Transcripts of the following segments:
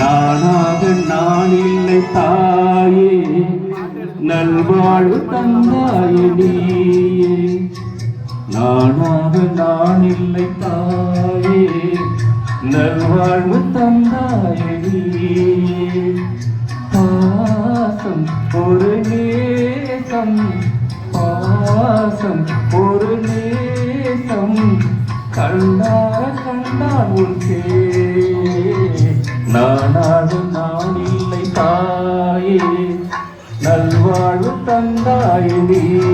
நானாக நான் இல்லை தாயே, நல்வாழ்வு தந்தாயே நீயே. நானாக நான் இல்லை தாயே, நல்வாழ்வு தந்தாயே நீயே. பாசம் ஒரு நேசம், பாசம் ஒரு நேசம், கண்டார கண்டார் உன் நானாக நான் இல்லை தாயே, நல்வாழ்வு தந்தாயே நீயே.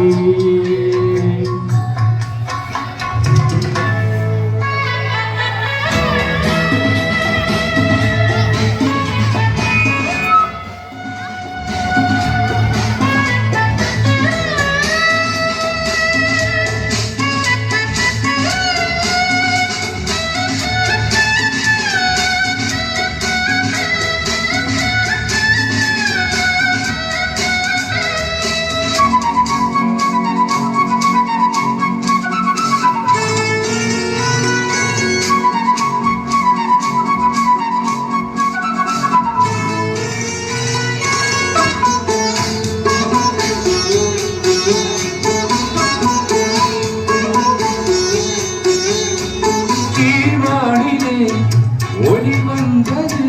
ஒளி வந்தது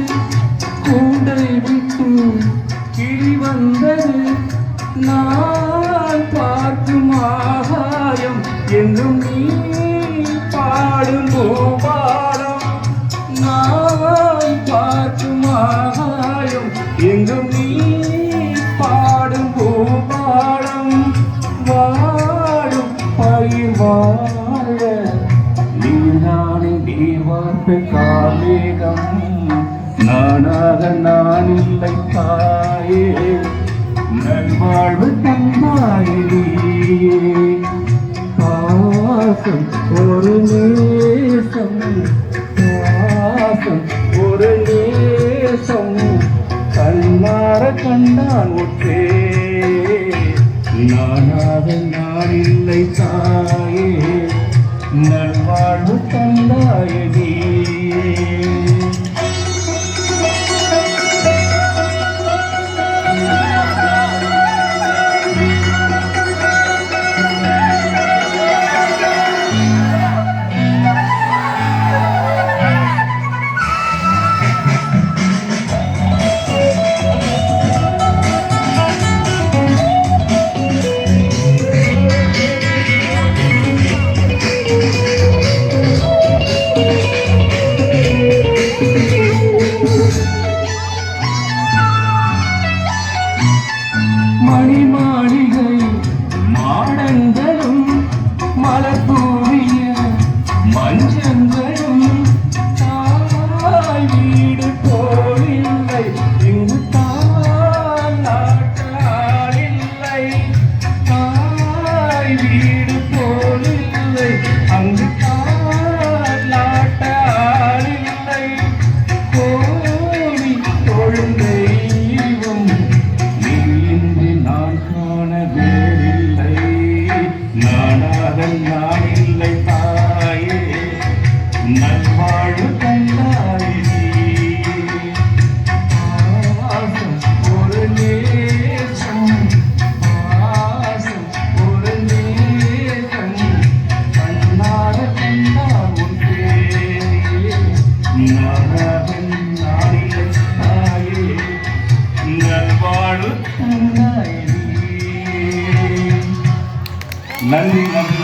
கூண்டை விட்டு கிளி வந்தது, நான் பார்க்கும் ஆகாயம் என்றும் நீ பாடும் பூபாடம். நான் பார்க்கும் ஆகாயம் என்றும் நீ பாடும் பூபாடம். வாழும் பயிர் வாழ நீதானே நீவார்ப்பு காமேகம். நானாக நான் இல்லை தாயே, நல்வாழ்வு தந்தாயே. பாசம் ஒரு நேசம், பாசம் ஒரு நேசம், கண்ணார கண்டான் ஒற்றே. நானாக நான் இல்லை தாயே, நல்வாழ்வு தந்தாயே நீயே. மணிமாளிகை மாடங்களும் மலர் தூவிய மஞ்சங்களும், தாய் வீடு போலில்லை இங்கு தாலாட்டாலில்லை. தாய் வீடு போலில்லை அங்கு தாலாட்டாலில்லை. கோடி தொழும் தெய்வம் நான் காண வேறில்லை. நானாக நான் இல்லை தாயே, நல்வாழ்வு தந்தாயே நீயே. பாசம் ஒரு நேசம், பாசம் ஒரு நேசம், கண்ணார கண்டார் ஒன்றே. நானாக நான் இல்லை தாயே, நல்வாழ்வு தந்தாயே. நன்றி நன்றி.